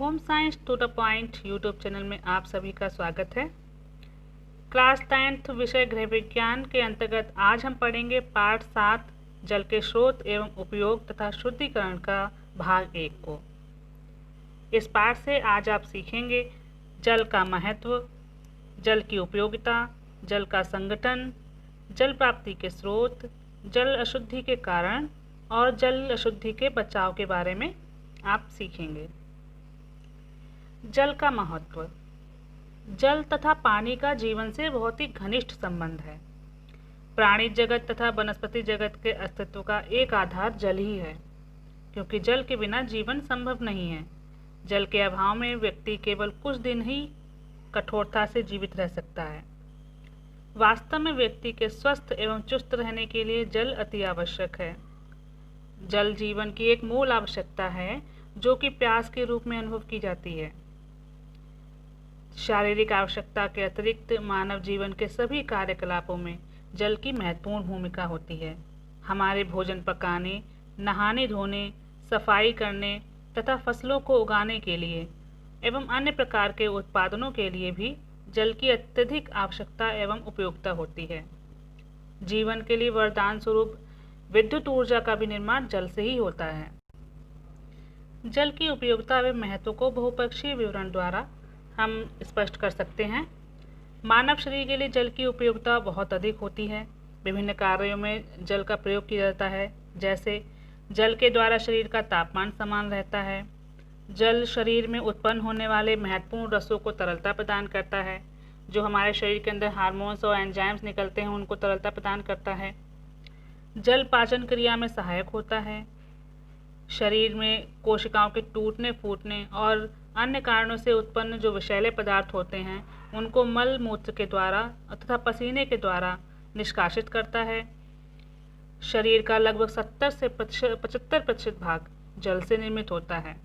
Home science to the point YouTube channel में आप सभी का स्वागत है। क्लास 10th विषय गृह विज्ञान के अंतर्गत आज हम पढ़ेंगे पाठ 7 जल के स्रोत एवं उपयोग तथा शुद्धिकरण का भाग 1 को। इस पाठ से आज आप सीखेंगे जल का महत्व, जल की उपयोगिता, जल का संगठन, जल प्राप्ति के स्रोत, जल अशुद्धि के कारण और जल अशुद्धि के बचाव के बारे में आप सीखेंगे। जल का महत्व। जल तथा पानी का जीवन से बहुत ही घनिष्ठ संबंध है। प्राणी जगत तथा वनस्पति जगत के अस्तित्व का एक आधार जल ही है, क्योंकि जल के बिना जीवन संभव नहीं है। जल के अभाव में व्यक्ति केवल कुछ दिन ही कठोरता से जीवित रह सकता है। वास्तव में व्यक्ति के स्वस्थ एवं चुस्त रहने के लिए जल अति आवश्यक है। जल जीवन की एक मूल आवश्यकता है, जो कि प्यास के रूप में अनुभव की जाती है। शारीरिक आवश्यकता के अतिरिक्त मानव जीवन के सभी कार्यकलापों में जल की महत्वपूर्ण भूमिका होती है। हमारे भोजन पकाने, नहाने धोने, सफाई करने तथा फसलों को उगाने के लिए एवं अन्य प्रकार के उत्पादनों के लिए भी जल की अत्यधिक आवश्यकता एवं उपयोगिता होती है। जीवन के लिए वरदान स्वरूप विद्युत ऊर्जा का भी निर्माण जल से ही होता है। जल की उपयोगिता एवं महत्व को बहुपक्षीय विवरण द्वारा हम स्पष्ट कर सकते हैं। मानव शरीर के लिए जल की उपयोगिता बहुत अधिक होती है। विभिन्न कार्यों में जल का प्रयोग किया जाता है, जैसे जल के द्वारा शरीर का तापमान समान रहता है। जल शरीर में उत्पन्न होने वाले महत्वपूर्ण रसों को तरलता प्रदान करता है। जो हमारे शरीर के अंदर हार्मोन्स और एंजाइम्स निकलते हैं, उनको तरलता प्रदान करता है। जल पाचन क्रिया में सहायक होता है। शरीर में कोशिकाओं के टूटने फूटने और अन्य कारणों से उत्पन्न जो विषैले पदार्थ होते हैं, उनको मल मूत्र के द्वारा तथा पसीने के द्वारा निष्कासित करता है। शरीर का लगभग 70 से 75% भाग जल से निर्मित होता है।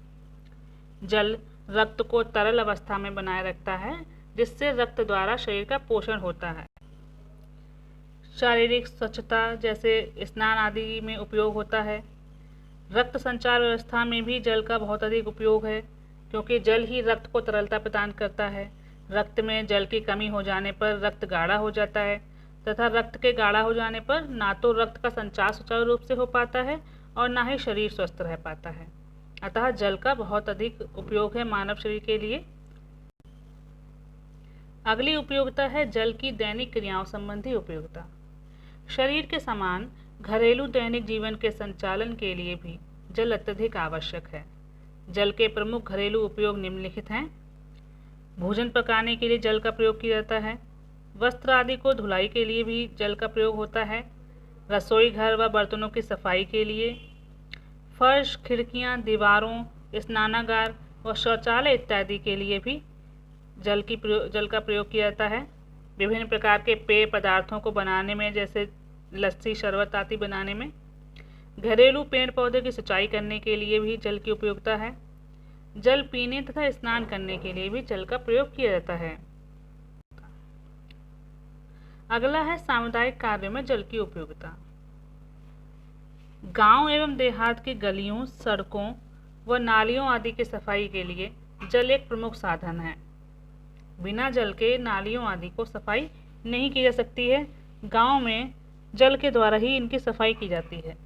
जल रक्त को तरल अवस्था में बनाए रखता है, जिससे रक्त द्वारा शरीर का पोषण होता है। शारीरिक स्वच्छता जैसे स्नान आदि में उपयोग होता है। रक्त संचार व्यवस्था में भी जल का बहुत अधिक उपयोग है, क्योंकि जल ही रक्त को तरलता प्रदान करता है। रक्त में जल की कमी हो जाने पर रक्त गाढ़ा हो जाता है तथा रक्त के गाढ़ा हो जाने पर ना तो रक्त का संचार सुचारू रूप से हो पाता है और ना ही शरीर स्वस्थ रह पाता है। अतः जल का बहुत अधिक उपयोग है मानव शरीर के लिए। अगली उपयोगिता है जल की दैनिक क्रियाओं संबंधी उपयोगिता। शरीर के समान घरेलू दैनिक जीवन के संचालन के लिए भी जल अत्यधिक आवश्यक है। जल के प्रमुख घरेलू उपयोग निम्नलिखित हैं। भोजन पकाने के लिए जल का प्रयोग किया जाता है। वस्त्र आदि को धुलाई के लिए भी जल का प्रयोग होता है। रसोई घर व बर्तनों की सफाई के लिए, फर्श, खिड़कियां, दीवारों, स्नानागार व शौचालय इत्यादि के लिए भी जल का प्रयोग किया जाता है। विभिन्न प्रकार के पेय पदार्थों को बनाने में, जैसे लस्सी, शरबत आदि बनाने में। घरेलू पेड़ पौधे की सिंचाई करने के लिए भी जल की उपयोगिता है। जल पीने तथा स्नान करने के लिए भी जल का प्रयोग किया जाता है। अगला है सामुदायिक कार्यों में जल की उपयोगिता। गांव एवं देहात की गलियों, सड़कों व नालियों आदि की सफाई के लिए जल एक प्रमुख साधन है। बिना जल के नालियों आदि को सफाई नहीं की जा सकती है। गांव में जल के द्वारा ही इनकी सफाई की जाती है।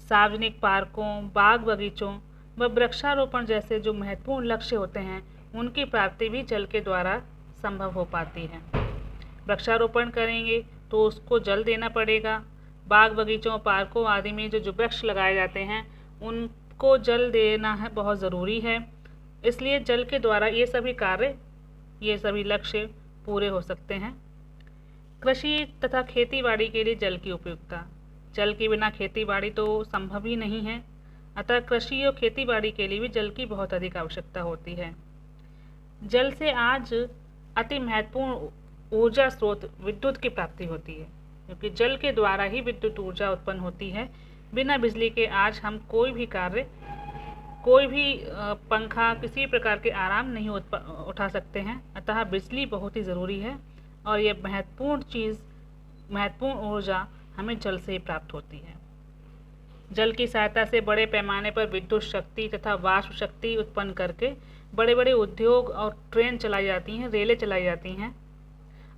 सार्वजनिक पार्कों, बाग बगीचों व वृक्षारोपण जैसे जो महत्वपूर्ण लक्ष्य होते हैं, उनकी प्राप्ति भी जल के द्वारा संभव हो पाती है। वृक्षारोपण करेंगे तो उसको जल देना पड़ेगा। बाग बगीचों, पार्कों आदि में जो वृक्ष लगाए जाते हैं, उनको जल देना है बहुत ज़रूरी है। इसलिए जल के द्वारा ये सभी कार्य, ये सभी लक्ष्य पूरे हो सकते हैं। कृषि तथा खेतीबाड़ी के लिए जल की उपयोगिता। जल के बिना खेतीबाड़ी तो संभव ही नहीं है, अतः कृषि और खेतीबाड़ी के लिए भी जल की बहुत अधिक आवश्यकता होती है। जल से आज अति महत्वपूर्ण ऊर्जा स्रोत विद्युत की प्राप्ति होती है, क्योंकि जल के द्वारा ही विद्युत ऊर्जा उत्पन्न होती है। बिना बिजली के आज हम कोई भी कार्य, कोई भी पंखा, किसी प्रकार के आराम नहीं उठा सकते हैं। अतः बिजली बहुत ही ज़रूरी है और यह महत्वपूर्ण ऊर्जा हमें जल से ही प्राप्त होती है। जल की सहायता से बड़े पैमाने पर विद्युत शक्ति तथा वाष्प शक्ति उत्पन्न करके बड़े बड़े उद्योग और ट्रेन चलाई जाती हैं, रेलें चलाई जाती हैं।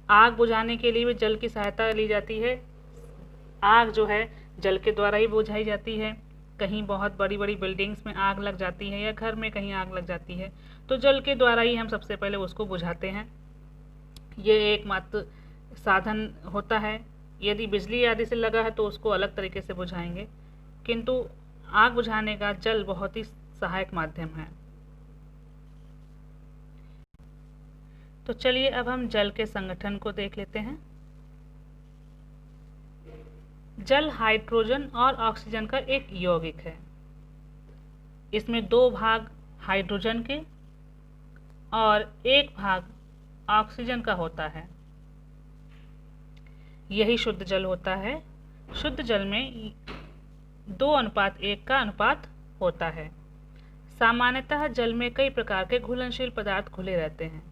आग बुझाने के लिए भी जल की सहायता ली जाती है। आग जो है जल के द्वारा ही बुझाई जाती है। कहीं बहुत बड़ी बड़ी बिल्डिंग्स में आग लग जाती है या घर में कहीं आग लग जाती है तो जल के द्वारा ही हम सबसे पहले उसको बुझाते हैं। ये एकमात्र साधन होता है। यदि बिजली आदि से लगा है तो उसको अलग तरीके से बुझाएंगे, किंतु आग बुझाने का जल बहुत ही सहायक माध्यम है। तो चलिए अब हम जल के संगठन को देख लेते हैं। जल हाइड्रोजन और ऑक्सीजन का एक यौगिक है। इसमें 2 भाग हाइड्रोजन के और 1 भाग ऑक्सीजन का होता है। यही शुद्ध जल होता है। शुद्ध जल में 2:1 का अनुपात होता है। सामान्यतः जल में कई प्रकार के घुलनशील पदार्थ घुले रहते हैं,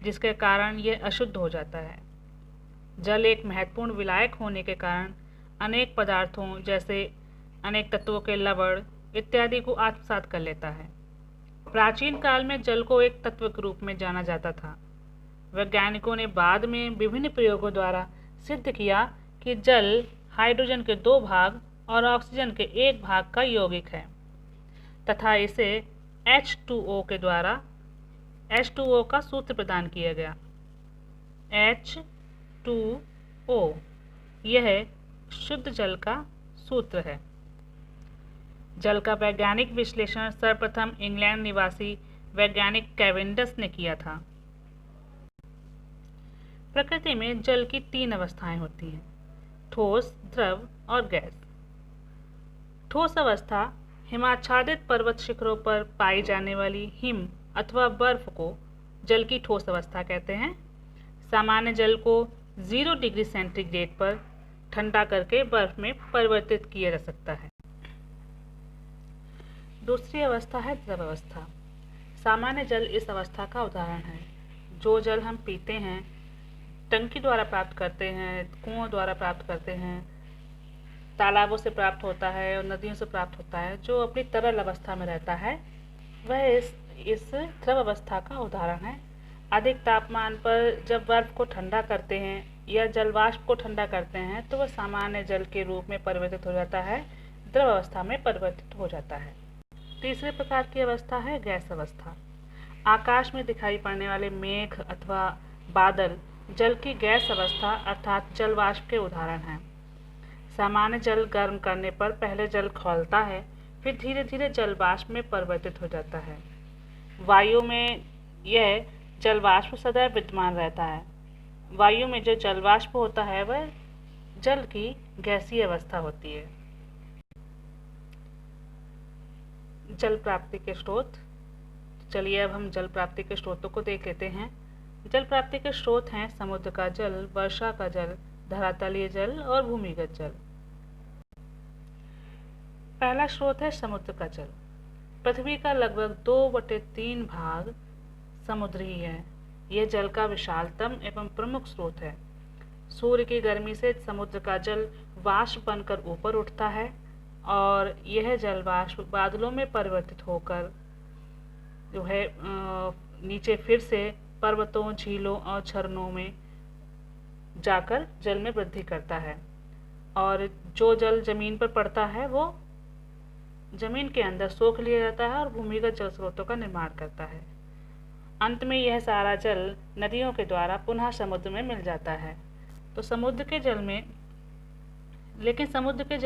जिसके कारण यह अशुद्ध हो जाता है। जल एक महत्वपूर्ण विलायक होने के कारण अनेक पदार्थों जैसे अनेक तत्वों के लवण इत्यादि को आत्मसात कर लेता है। प्राचीन काल में जल को एक तत्व के रूप में जाना जाता था। वैज्ञानिकों ने बाद में विभिन्न प्रयोगों द्वारा सिद्ध किया कि जल हाइड्रोजन के 2 भाग और ऑक्सीजन के 1 भाग का यौगिक है तथा इसे H2O के द्वारा H2O का सूत्र प्रदान किया गया। H2O यह शुद्ध जल का सूत्र है। जल का वैज्ञानिक विश्लेषण सर्वप्रथम इंग्लैंड निवासी वैज्ञानिक कैवेंडिश ने किया था। प्रकृति में जल की 3 अवस्थाएं होती हैं, ठोस, द्रव और गैस। ठोस अवस्था हिमाच्छादित पर्वत शिखरों पर पाई जाने वाली हिम अथवा बर्फ को जल की ठोस अवस्था कहते हैं। सामान्य जल को 0 डिग्री सेंटीग्रेड पर ठंडा करके बर्फ में परिवर्तित किया जा सकता है। दूसरी अवस्था है द्रव अवस्था। सामान्य जल इस अवस्था का उदाहरण है। जो जल हम पीते हैं, टंकी द्वारा प्राप्त करते हैं, कुओं द्वारा प्राप्त करते हैं, तालाबों से प्राप्त होता है और नदियों से प्राप्त होता है, जो अपनी तरल अवस्था में रहता है, वह इस द्रव अवस्था का उदाहरण है। अधिक तापमान पर जब बर्फ को ठंडा करते हैं या जलवाष्प को ठंडा करते हैं तो वह सामान्य जल के रूप में परिवर्तित हो जाता है, द्रव अवस्था में परिवर्तित हो जाता है। तीसरे प्रकार की अवस्था है गैस अवस्था। आकाश में दिखाई पड़ने वाले मेघ अथवा बादल जल की गैस अवस्था अर्थात जलवाष्प के उदाहरण हैं। सामान्य जल गर्म करने पर पहले जल खौलता है, फिर धीरे धीरे जलवाष्प में परिवर्तित हो जाता है। वायु में यह जलवाष्प सदैव विद्यमान रहता है। वायु में जो जलवाष्प होता है वह जल की गैसीय अवस्था होती है। जल प्राप्ति के स्रोत। चलिए अब हम जल प्राप्ति के स्रोतों को देख लेते हैं। जल प्राप्ति के स्रोत हैं समुद्र का जल, वर्षा का जल, धरातलीय जल और भूमिगत जल। पहला स्रोत है समुद्र का जल। पृथ्वी का लगभग 2/3 भाग समुद्र ही है। यह जल का विशालतम एवं प्रमुख स्रोत है। सूर्य की गर्मी से समुद्र का जल वाष्प बनकर ऊपर उठता है और यह जल वाष्प बादलों में परिवर्तित होकर जो है नीचे फिर से पर्वतों, झीलों और झरनों में जाकर जल में वृद्धि करता है और जो जल जमीन पर पड़ता है वो जमीन के अंदर सोख लिया जाता है और भूमिगत जल स्रोतों का निर्माण करता है। अंत में यह सारा जल नदियों के द्वारा पुनः समुद्र में मिल जाता है। तो समुद्र के जल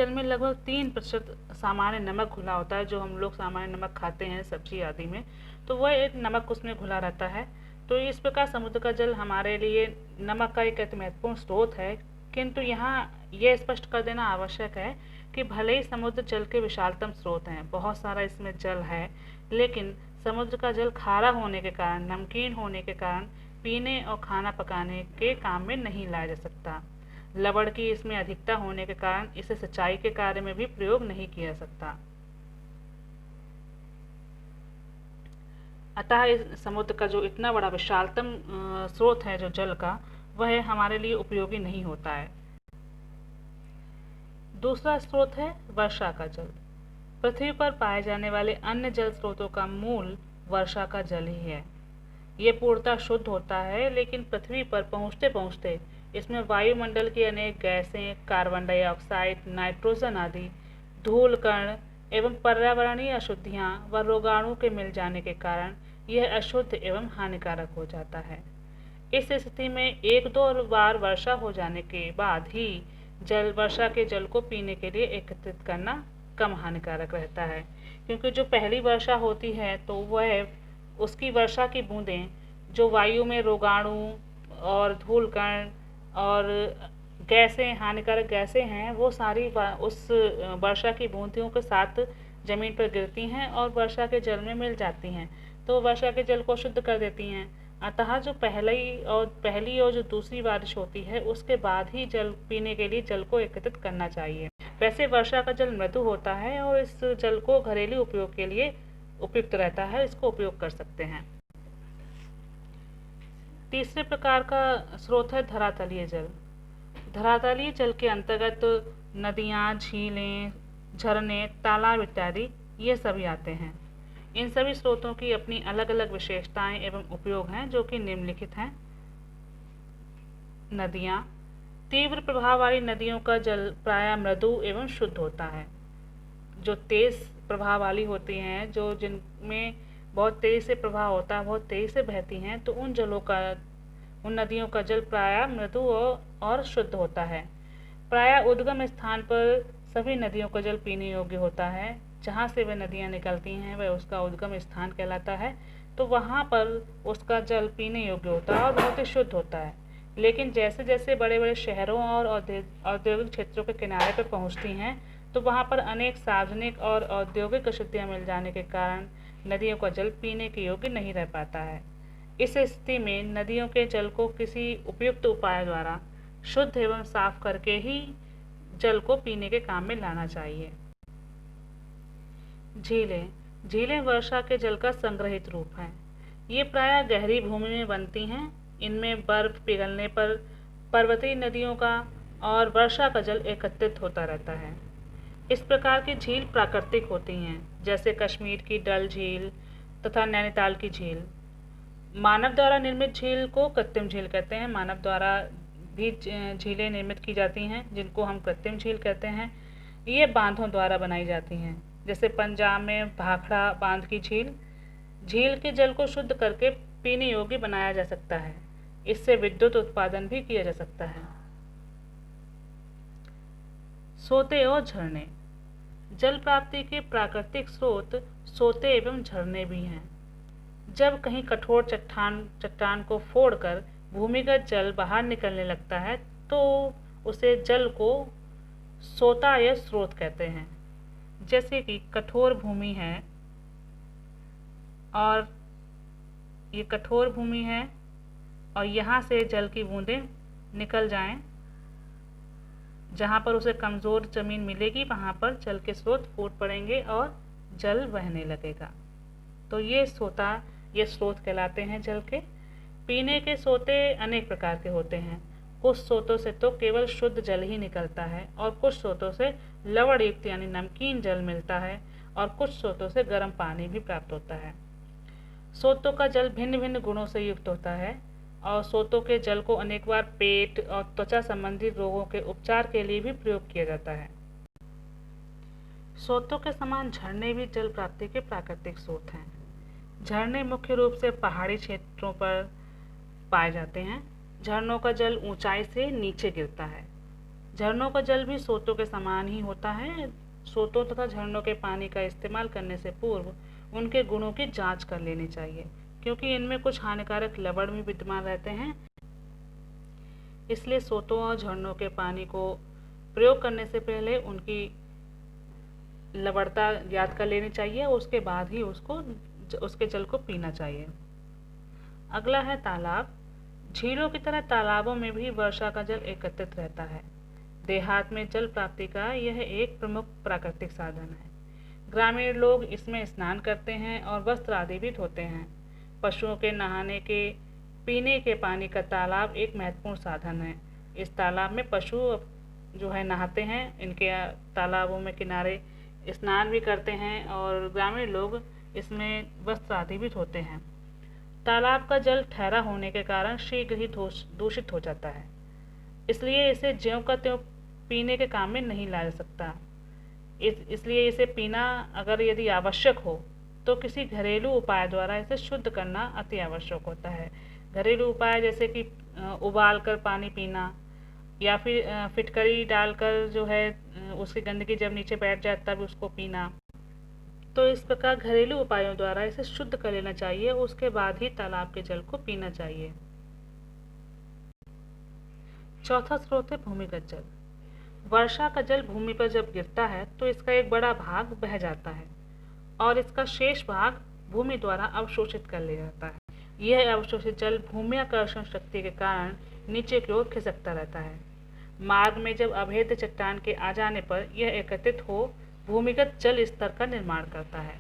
में लगभग 3% सामान्य नमक घुला होता है। जो हम लोग सामान्य नमक खाते हैं सब्जी आदि में, तो वह एक नमक उसमें घुला रहता है। तो इस प्रकार समुद्र का जल हमारे लिए नमक का एक महत्वपूर्ण स्रोत है। किंतु यहाँ यह स्पष्ट कर देना आवश्यक है कि भले ही समुद्र जल के विशालतम स्रोत हैं, बहुत सारा इसमें जल है, लेकिन समुद्र का जल खारा होने के कारण, नमकीन होने के कारण पीने और खाना पकाने के काम में नहीं लाया जा सकता। लवण की इसमें अधिकता होने के कारण इसे सिंचाई के कार्य में भी प्रयोग नहीं किया जा सकता। अतः इस समुद्र का जो इतना बड़ा विशालतम स्रोत है जो जल का, वह हमारे लिए उपयोगी नहीं होता है। दूसरा स्रोत है वर्षा का जल। पृथ्वी पर पाए जाने वाले अन्य जल स्रोतों का मूल वर्षा का जल ही है। ये पूर्णतः शुद्ध होता है, लेकिन पृथ्वी पर पहुँचते पहुँचते इसमें वायुमंडल की अनेक गैसें, कार्बन डाइऑक्साइड, नाइट्रोजन आदि, धूल कण एवं पर्यावरणीय अशुद्धियाँ व रोगाणु के मिल जाने के कारण यह अशुद्ध एवं हानिकारक हो जाता है। इस स्थिति में एक दो बार वर्षा हो जाने के बाद ही वर्षा के जल को पीने के लिए एकत्रित करना कम हानिकारक रहता है, क्योंकि जो पहली वर्षा होती है तो वह उसकी वर्षा की बूंदें जो वायु में रोगाणु और धूल कण और गैसें, हानिकारक गैसें हैं, वो सारी उस वर्षा की बूंदियों के साथ जमीन पर गिरती हैं और वर्षा के जल में मिल जाती हैं, तो वर्षा के जल को शुद्ध कर देती हैं। अतः जो पहली और जो दूसरी बारिश होती है उसके बाद ही जल पीने के लिए जल को एकत्रित करना चाहिए। वैसे वर्षा का जल मृदु होता है और इस जल को घरेलू उपयोग के लिए उपयुक्त रहता है, इसको उपयोग कर सकते हैं। तीसरे प्रकार का स्रोत है धरातलीय जल। धरातलीय जल के अंतर्गत नदियाँ, झीलें, झरने, तालाब इत्यादि ये सभी आते हैं। इन सभी स्रोतों की अपनी अलग अलग विशेषताएं एवं उपयोग हैं, जो कि निम्नलिखित हैं। नदियाँ। तीव्र प्रभाव वाली नदियों का जल प्रायः मृदु एवं शुद्ध होता है। जो तेज प्रभाव वाली होती हैं, जो जिनमें बहुत तेज से प्रभाव होता है, बहुत तेज से बहती हैं, तो उन नदियों का जल प्रायः मृदु और शुद्ध होता है। प्रायः उद्गम स्थान पर सभी नदियों का जल पीने योग्य होता है। जहाँ से वे नदियाँ निकलती हैं वह उसका उद्गम स्थान कहलाता है, तो वहाँ पर उसका जल पीने योग्य होता है और बहुत ही शुद्ध होता है। लेकिन जैसे जैसे बड़े बड़े शहरों और औद्योगिक क्षेत्रों के किनारे पर पहुँचती हैं, तो वहाँ पर अनेक सार्वजनिक और औद्योगिक अशुद्धियाँ मिल जाने के कारण नदियों का जल पीने के योग्य नहीं रह पाता है। इस स्थिति में नदियों के जल को किसी उपयुक्त उपाय द्वारा शुद्ध एवं साफ करके ही जल को पीने के काम में लाना चाहिए। झीलें वर्षा के जल का संग्रहित रूप हैं। ये प्रायः गहरी भूमि में बनती हैं। इनमें बर्फ पिघलने पर पर्वतीय नदियों का और वर्षा का जल एकत्रित होता रहता है। इस प्रकार की झील प्राकृतिक होती हैं, जैसे कश्मीर की डल झील तथा नैनीताल की झील। मानव द्वारा निर्मित झील को कृत्रिम झील कहते हैं। मानव द्वारा भी झीलें निर्मित की जाती हैं, जिनको हम कृत्रिम झील कहते हैं। ये बांधों द्वारा बनाई जाती हैं, जैसे पंजाब में भाखड़ा बांध की झील। झील के जल को शुद्ध करके पीने योग्य बनाया जा सकता है। इससे विद्युत उत्पादन भी किया जा सकता है। सोते और झरने। जल प्राप्ति के प्राकृतिक स्रोत सोते एवं झरने भी हैं। जब कहीं कठोर चट्टान को फोड़कर भूमिगत जल बाहर निकलने लगता है, तो उसे जल को सोता या स्रोत कहते हैं। जैसे कि कठोर भूमि है और ये कठोर भूमि है और यहाँ से जल की बूंदें निकल जाएं, जहाँ पर उसे कमज़ोर ज़मीन मिलेगी वहाँ पर जल के स्रोत फूट पड़ेंगे और जल बहने लगेगा, तो ये स्रोत कहलाते हैं जल के। पीने के सोते अनेक प्रकार के होते हैं। कुछ स्रोतों से तो केवल शुद्ध जल ही निकलता है और कुछ स्रोतों से लवण युक्त यानी नमकीन जल मिलता है और कुछ स्रोतों से गर्म पानी भी प्राप्त होता है। स्रोतों का जल भिन्न भिन्न गुणों से युक्त होता है और स्रोतों के जल को अनेक बार पेट और त्वचा संबंधी रोगों के उपचार के लिए भी प्रयोग किया जाता है। स्रोतों के समान झरने भी जल प्राप्ति के प्राकृतिक स्रोत हैं। झरने मुख्य रूप से पहाड़ी क्षेत्रों पर पाए जाते हैं। झरनों का जल ऊंचाई से नीचे गिरता है। झरनों का जल भी स्रोतों के समान ही होता है। स्रोतों तथा झरनों के पानी का इस्तेमाल करने से पूर्व उनके गुणों की जांच कर लेनी चाहिए, क्योंकि इनमें कुछ हानिकारक लवण भी विद्यमान रहते हैं। इसलिए स्रोतों और झरनों के पानी को प्रयोग करने से पहले उनकी लवणता याद कर लेनी चाहिए और उसके बाद ही उसके जल को पीना चाहिए। अगला है तालाब। झीलों की तरह तालाबों में भी वर्षा का जल एकत्रित रहता है। देहात में जल प्राप्ति का यह एक प्रमुख प्राकृतिक साधन है। ग्रामीण लोग इसमें स्नान करते हैं और वस्त्र आदि भी धोते हैं। पशुओं के नहाने के पीने के पानी का तालाब एक महत्वपूर्ण साधन है। इस तालाब में पशु जो है नहाते हैं। इनके तालाबों में किनारे स्नान भी करते हैं और ग्रामीण लोग इसमें वस्त्र आदि भी धोते हैं। तालाब का जल ठहरा होने के कारण शीघ्र ही दूषित हो जाता है, इसलिए इसे ज्यों का त्यों पीने के काम में नहीं लाया जा सकता। इसलिए इसे पीना अगर यदि आवश्यक हो तो किसी घरेलू उपाय द्वारा इसे शुद्ध करना अति आवश्यक होता है। घरेलू उपाय जैसे कि उबाल कर पानी पीना, या फिर फिटकरी डालकर जो है उसकी गंदगी जब नीचे बैठ जाए तब उसको पीना। तो इस प्रकार घरेलू उपायों द्वारा इसे शुद्ध कर लेना चाहिए, उसके बाद ही तालाब के जल को पीना चाहिए। चौथा स्रोत है भूमिगत जल। वर्षा का जल भूमि पर जब गिरता है तो इसका एक बड़ा भाग बह जाता है और इसका शेष भाग भूमि द्वारा अवशोषित कर लिया जाता है। यह अवशोषित जल भूम्याकर्षण शक्ति के कारण नीचे की ओर खिसकता रहता है। मार्ग में जब अभेद्य चट्टान के आ जाने पर यह एकत्रित हो भूमिगत जल स्तर का निर्माण करता है।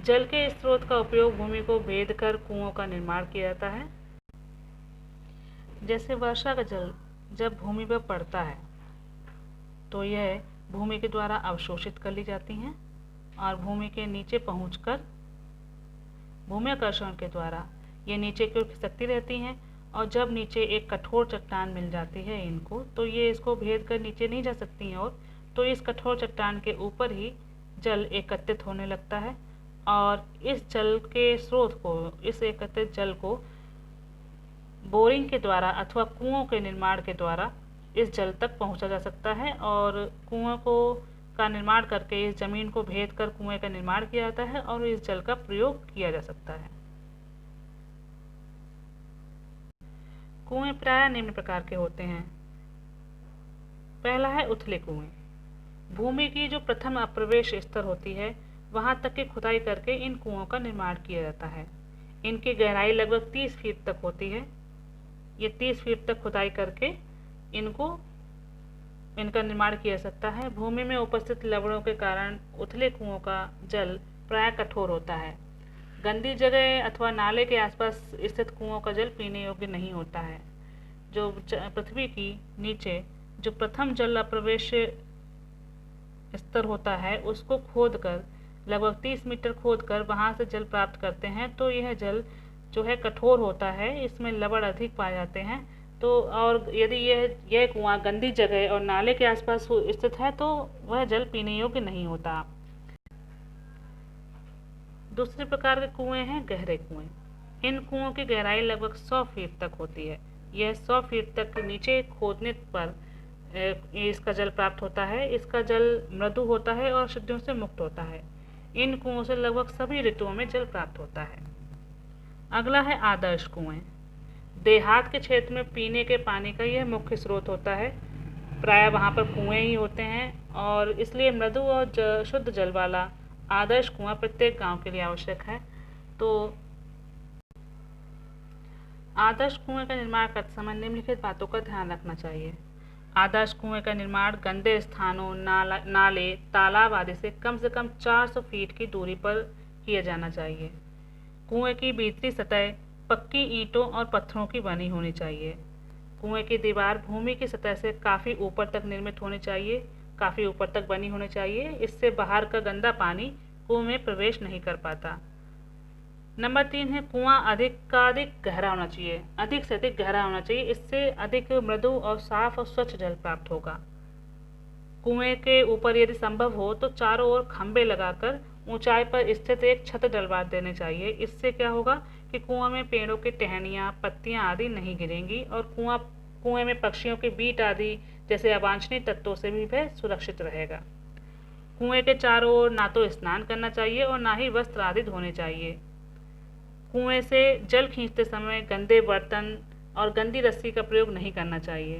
जल के स्रोत का उपयोग भूमि को भेद कर कुओं का निर्माण किया जाता है। जैसे वर्षा का जल जब भूमि पर पड़ता है तो यह भूमि के द्वारा अवशोषित कर ली जाती हैं और भूमि के नीचे पहुंचकर भूम्याकर्षण के द्वारा ये नीचे की ओर खिसकती रहती हैं, और जब नीचे एक कठोर चट्टान मिल जाती है इनको, तो ये इसको भेद कर नीचे नहीं जा सकती हैं, और तो इस कठोर चट्टान के ऊपर ही जल एकत्रित होने लगता है और इस जल के स्रोत को, इस एकत्रित जल को बोरिंग के द्वारा अथवा कुओं के निर्माण के द्वारा इस जल तक पहुंचा जा सकता है और कुओं को का निर्माण करके इस जमीन को भेद कर कुएं का निर्माण किया जाता है और इस जल का प्रयोग किया जा सकता है। कुएं प्रायः निम्न प्रकार के होते हैं। पहला है उथले कुएं। भूमि की जो प्रथम अप्रवेश स्तर होती है वहां तक की खुदाई करके इन कुओं का निर्माण किया जाता है। इनकी गहराई लगभग 30 फीट तक होती है। ये 30 फीट तक खुदाई करके इनका निर्माण किया जा सकता है। भूमि में उपस्थित लवणों के कारण उथले कुओं का जल प्राय कठोर होता है। गंदी जगह अथवा नाले के आसपास स्थित कुओं का जल पीने योग्य नहीं होता है। जो पृथ्वी की नीचे जो प्रथम जल प्रवेश स्तर होता है उसको खोदकर लगभग 30 मीटर खोदकर वहां से जल प्राप्त करते हैं, तो यह जल जो है कठोर होता है, इसमें लवण अधिक पाए जाते हैं। तो और यदि यह कुआं गंदी जगह और नाले के आसपास स्थित है तो वह जल पीने योग्य नहीं होता। दूसरे प्रकार के कुएं हैं गहरे कुएं। इन कुओं की गहराई लगभग 100 फीट तक होती है। यह 100 फीट तक नीचे खोदने पर इसका जल प्राप्त होता है। इसका जल मृदु होता है और अशुद्धियों से मुक्त होता है। इन कुओं से लगभग सभी ऋतुओं में जल प्राप्त होता है। अगला है आदर्श कुएं। देहात के क्षेत्र में पीने के पानी का यह मुख्य स्रोत होता है। प्रायः वहाँ पर कुएं ही होते हैं और इसलिए मृदु और शुद्ध जल वाला आदर्श कुआं प्रत्येक गांव के लिए आवश्यक है। तो आदर्श कुएं का निर्माण करते समय निम्नलिखित बातों का ध्यान रखना चाहिए। आदर्श कुएं का निर्माण गंदे स्थानों, नाले, तालाब आदि से कम 400 फीट की दूरी पर किया जाना चाहिए। कुएं की भीतरी सतह पक्की ईंटों और पत्थरों की बनी होनी चाहिए। कुएं की दीवार भूमि की सतह से काफ़ी ऊपर तक निर्मित होनी चाहिए, काफ़ी ऊपर तक बनी होनी चाहिए। इससे बाहर का गंदा पानी कुएं में प्रवेश नहीं कर पाता। नंबर 3 है कुआं अधिक गहरा होना चाहिए, अधिक से अधिक गहरा होना चाहिए। इससे अधिक मृदु और साफ और स्वच्छ जल प्राप्त होगा। कुएं के ऊपर यदि संभव हो तो चारों ओर खंभे लगाकर ऊंचाई पर स्थित एक छत डलवा देने चाहिए। इससे क्या होगा कि कुआं में पेड़ों की टहनियाँ, पत्तियां आदि नहीं गिरेंगी और कुएं में पक्षियों के बीट आदि जैसे अवांछनीय तत्वों से भी वह सुरक्षित रहेगा। कुएं के चारों ओर ना तो स्नान करना चाहिए और ना ही वस्त्र आदि धोने चाहिए। कुएं से जल खींचते समय गंदे बर्तन और गंदी रस्सी का प्रयोग नहीं करना चाहिए।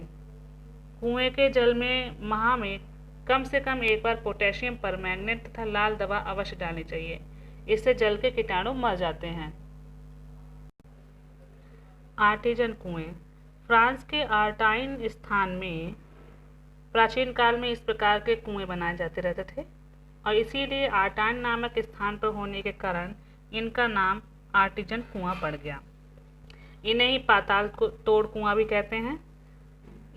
कुएं के जल में माह में कम से कम एक बार पोटेशियम परमैंगनेट तथा लाल दवा अवश्य डालनी चाहिए। इससे जल के कीटाणु मर जाते हैं। आर्टिजन कुएं। फ्रांस के आर्टाइन स्थान में प्राचीन काल में इस प्रकार के कुएं बनाए जाते रहते थे और इसीलिए आर्टाइन नामक स्थान पर होने के कारण इनका नाम आर्टिजन कुआं पड़ गया। इन्हें ही पाताल तोड़ कुआं भी कहते हैं।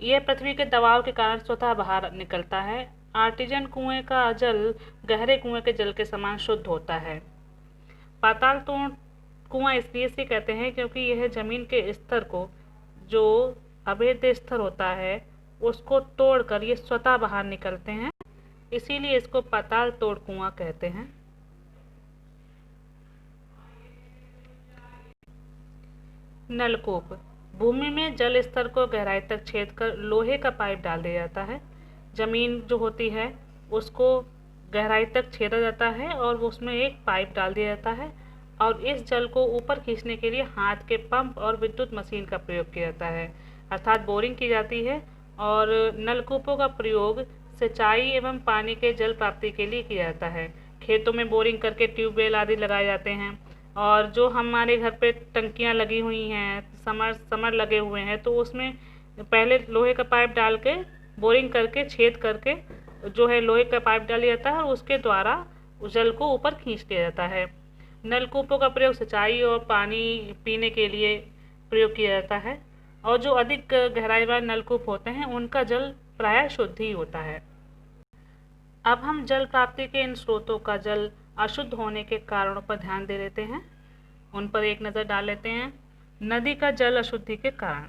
यह पृथ्वी के दबाव के कारण स्वतः बाहर निकलता है आर्टिजन कुएं का जल गहरे कुएं के जल के समान शुद्ध होता है। पाताल तोड़ कुआं इसलिए से कहते हैं क्योंकि यह जमीन के स्तर को, जो अभेद्य स्तर होता है, उसको तोड़कर ये स्वतः बाहर निकलते हैं, इसीलिए इसको पाताल तोड़ कुआं कहते हैं। नलकूप। भूमि में जल स्तर को गहराई तक छेद कर लोहे का पाइप डाल दिया जाता है। जमीन जो होती है उसको गहराई तक छेदा जाता है और उसमें एक पाइप डाल दिया जाता है और इस जल को ऊपर खींचने के लिए हाथ के पंप और विद्युत मशीन का प्रयोग किया जाता है, अर्थात बोरिंग की जाती है। और नलकूपों का प्रयोग सिंचाई एवं पानी के जल प्राप्ति के लिए किया जाता है। खेतों में बोरिंग करके ट्यूबवेल आदि लगाए जाते हैं। और जो हमारे घर पे टंकियाँ लगी हुई हैं, समर लगे हुए हैं, तो उसमें पहले लोहे का पाइप डाल के बोरिंग करके छेद करके जो है लोहे का पाइप डाला जाता है और उसके द्वारा उस जल को ऊपर खींच लिया जाता है। नलकूपों का प्रयोग सिंचाई और पानी पीने के लिए प्रयोग किया जाता है और जो अधिक गहराई वाले नलकूप होते हैं उनका जल प्रायः शुद्ध ही होता है। अब हम जल प्राप्ति के इन स्रोतों का जल अशुद्ध होने के कारणों पर ध्यान दे लेते हैं, उन पर एक नज़र डाल लेते हैं। नदी का जल अशुद्धि के कारण।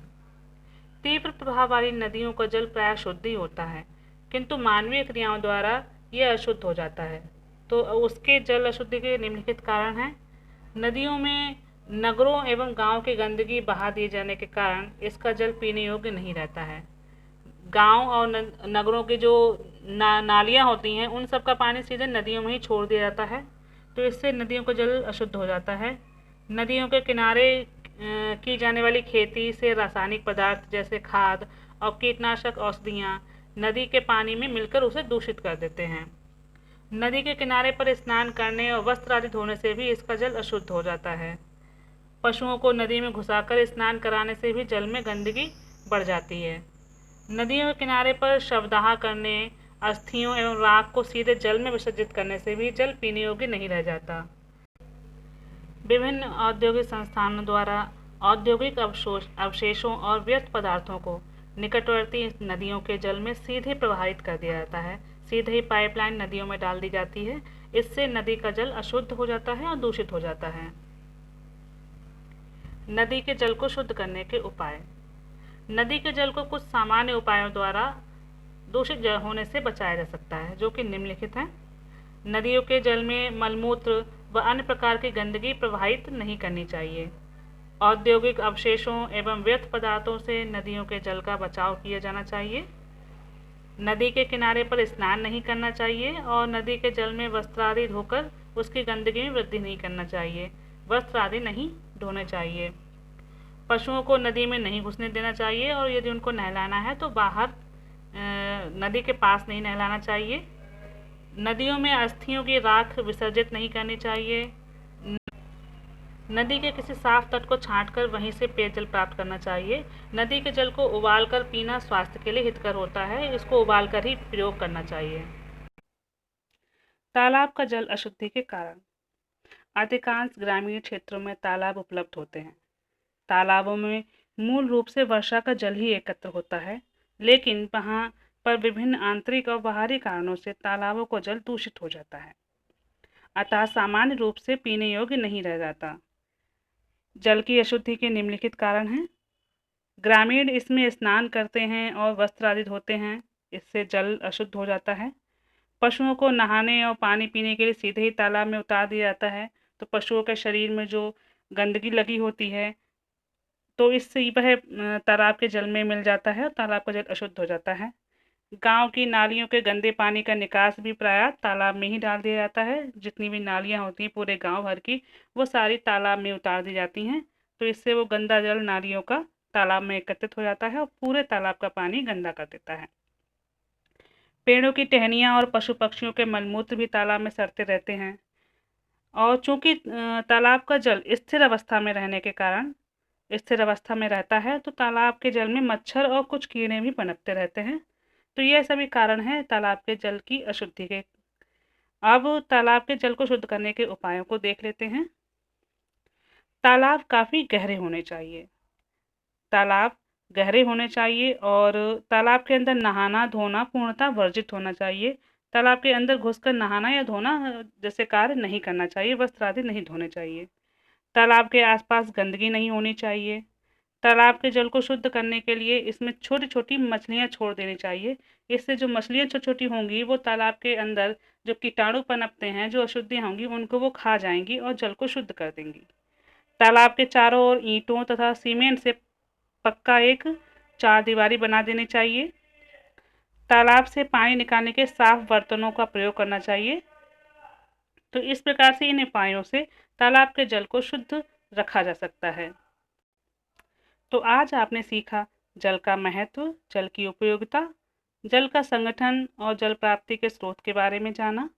तीव्र प्रभाव वाली नदियों का जल प्रायः शुद्ध ही होता है, किंतु मानवीय क्रियाओं द्वारा यह अशुद्ध हो जाता है। तो उसके जल अशुद्धि के निम्नलिखित कारण हैं। नदियों में नगरों एवं गांव की गंदगी बहा दिए जाने के कारण इसका जल पीने योग्य नहीं रहता है। गांव और नगरों की जो नालियाँ होती हैं उन सब का पानी सीधे नदियों में ही छोड़ दिया जाता है, तो इससे नदियों का जल अशुद्ध हो जाता है। नदियों के किनारे की जाने वाली खेती से रासायनिक पदार्थ जैसे खाद और कीटनाशक औषधियाँ नदी के पानी में मिलकर उसे दूषित कर देते हैं। नदी के किनारे पर स्नान करने और वस्त्र आदि धोने से भी इसका जल अशुद्ध हो जाता है। पशुओं को नदी में घुसाकर स्नान कराने से भी जल में गंदगी बढ़ जाती है। नदियों के किनारे पर शवदाह करने, अस्थियों एवं राख को सीधे जल में विसर्जित करने से भी जल पीने योग्य नहीं रह जाता। विभिन्न औद्योगिक संस्थानों द्वारा औद्योगिक अवशेषों और व्यर्थ पदार्थों को निकटवर्ती नदियों के जल में सीधे प्रवाहित कर दिया जाता है। सीधे ही पाइपलाइन नदियों में डाल दी जाती है, इससे नदी का जल अशुद्ध हो जाता है और दूषित हो जाता है। नदी के जल को शुद्ध करने के उपाय। नदी के जल को कुछ सामान्य उपायों द्वारा दूषित होने से बचाया जा सकता है, जो कि निम्नलिखित हैं। नदियों के जल में मलमूत्र व अन्य प्रकार की गंदगी प्रवाहित नहीं करनी चाहिए। औद्योगिक अवशेषों एवं व्यर्थ पदार्थों से नदियों के जल का बचाव किया जाना चाहिए। नदी के किनारे पर स्नान नहीं करना चाहिए और नदी के जल में वस्त्र आदि धोकर उसकी गंदगी में वृद्धि नहीं करना चाहिए। वस्त्र आदि नहीं धोने चाहिए। पशुओं को नदी में नहीं घुसने देना चाहिए और यदि उनको नहलाना है तो बाहर नदी के पास नहीं नहलाना चाहिए। नदियों में अस्थियों की राख विसर्जित नहीं करनी चाहिए। नदी के किसी साफ तट को छांटकर वहीं से पेयजल प्राप्त करना चाहिए। नदी के जल को उबालकर पीना स्वास्थ्य के लिए हितकर होता है, इसको उबालकर ही प्रयोग करना चाहिए। तालाब का जल अशुद्धि के कारण। अधिकांश ग्रामीण क्षेत्रों में तालाब उपलब्ध होते हैं। तालाबों में मूल रूप से वर्षा का जल ही एकत्र होता है, लेकिन वहाँ पर विभिन्न आंतरिक और बाहरी कारणों से तालाबों का जल दूषित हो जाता है, अतः सामान्य रूप से पीने योग्य नहीं रह जाता। जल की अशुद्धि के निम्नलिखित कारण हैं। ग्रामीण इसमें स्नान करते हैं और वस्त्र आदि धोते हैं, इससे जल अशुद्ध हो जाता है। पशुओं को नहाने और पानी पीने के लिए सीधे ही तालाब में उतार दिया जाता है, तो पशुओं के शरीर में जो गंदगी लगी होती है तो इससे वह तालाब के जल में मिल जाता है और तालाब का जल अशुद्ध हो जाता है। गांव की नालियों के गंदे पानी का निकास भी प्रायः तालाब में ही डाल दिया जाता है। जितनी भी नालियां होती हैं पूरे गांव भर की, वो सारी तालाब में उतार दी जाती हैं, तो इससे वो गंदा जल नालियों का तालाब में एकत्रित हो जाता है और पूरे तालाब का पानी गंदा कर देता है। पेड़ों की टहनियाँ और पशु पक्षियों के मलमूत्र भी तालाब में सड़ते रहते हैं और चूँकि तालाब का जल स्थिर अवस्था में रहने के कारण स्थिर अवस्था में रहता है, तो तालाब के जल में मच्छर और कुछ कीड़े भी पनपते रहते हैं। तो ये सभी कारण हैं तालाब के जल की अशुद्धि के। अब तालाब के जल को शुद्ध करने के उपायों को देख लेते हैं। तालाब काफ़ी गहरे होने चाहिए। तालाब गहरे होने चाहिए और तालाब के अंदर नहाना धोना पूर्णतः वर्जित होना चाहिए। तालाब के अंदर घुसकर नहाना या धोना जैसे कार्य नहीं करना चाहिए, वस्त्र आदि नहीं धोने चाहिए। तालाब के आसपास गंदगी नहीं होनी चाहिए। तालाब के जल को शुद्ध करने के लिए इसमें छोटी-छोटी मछलियाँ छोड़ देनी चाहिए। इससे जो मछलियाँ छोटी-छोटी होंगी वो तालाब के अंदर जो कीटाणु पनपते हैं, जो अशुद्धियाँ होंगी उनको वो खा जाएँगी और जल को शुद्ध कर देंगी। तालाब के चारों ओर ईंटों तथा सीमेंट से पक्का एक चारदीवारी बना देनी चाहिए। तालाब से पानी निकालने के साफ बर्तनों का प्रयोग करना चाहिए। तो इस प्रकार से इन उपायों से तालाब के जल को शुद्ध रखा जा सकता है। तो आज आपने सीखा जल का महत्व, जल की उपयोगिता, जल का संगठन और जल प्राप्ति के स्रोत के बारे में जाना,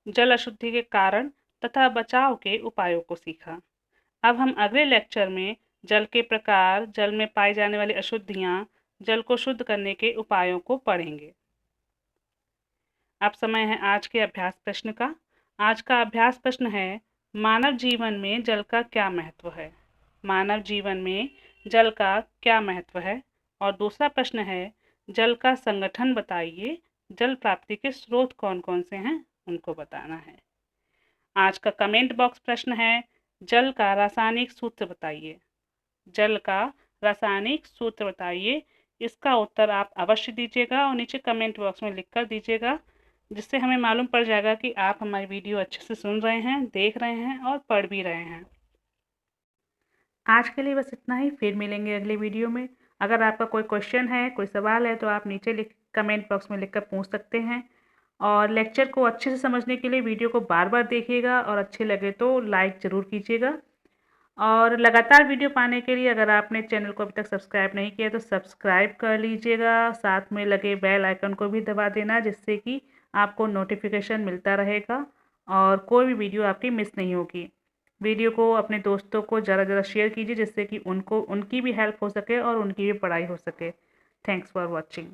जल अशुद्धि के कारण तथा बचाव के उपायों को सीखा। अब हम अगले लेक्चर में जल के प्रकार, जल में पाई जाने वाली अशुद्धियाँ, जल को शुद्ध करने के उपायों को पढ़ेंगे। अब समय है आज के अभ्यास प्रश्न का। आज का अभ्यास प्रश्न है, मानव जीवन में जल का क्या महत्व है? मानव जीवन में जल का क्या महत्व है? और दूसरा प्रश्न है, जल का संगठन बताइए, जल प्राप्ति के स्रोत कौन-कौन से हैं, उनको बताना है। आज का कमेंट बॉक्स प्रश्न है, जल का रासायनिक सूत्र बताइए। जल का रासायनिक सूत्र बताइए। इसका उत्तर आप अवश्य दीजिएगा और नीचे कमेंट बॉक्स में लिखकर दीजिएगा, जिससे हमें मालूम पड़ जाएगा कि आप हमारी वीडियो अच्छे से सुन रहे हैं, देख रहे हैं और पढ़ भी रहे हैं। आज के लिए बस इतना ही, फिर मिलेंगे अगली वीडियो में। अगर आपका कोई क्वेश्चन है, कोई सवाल है तो आप नीचे कमेंट बॉक्स में लिखकर पूछ सकते हैं। और लेक्चर को अच्छे से समझने के लिए वीडियो को बार-बार देखिएगा और अच्छे लगे तो लाइक ज़रूर कीजिएगा। और लगातार वीडियो पाने के लिए अगर आपने चैनल को अभी तक सब्सक्राइब नहीं किया तो सब्सक्राइब कर लीजिएगा। साथ में लगे बेल आइकन को भी दबा देना, जिससे कि आपको नोटिफिकेशन मिलता रहेगा और कोई भी वीडियो आपकी मिस नहीं होगी। वीडियो को अपने दोस्तों को ज़रा शेयर कीजिए, जिससे कि उनकी भी हेल्प हो सके और उनकी भी पढ़ाई हो सके। Thanks for watching.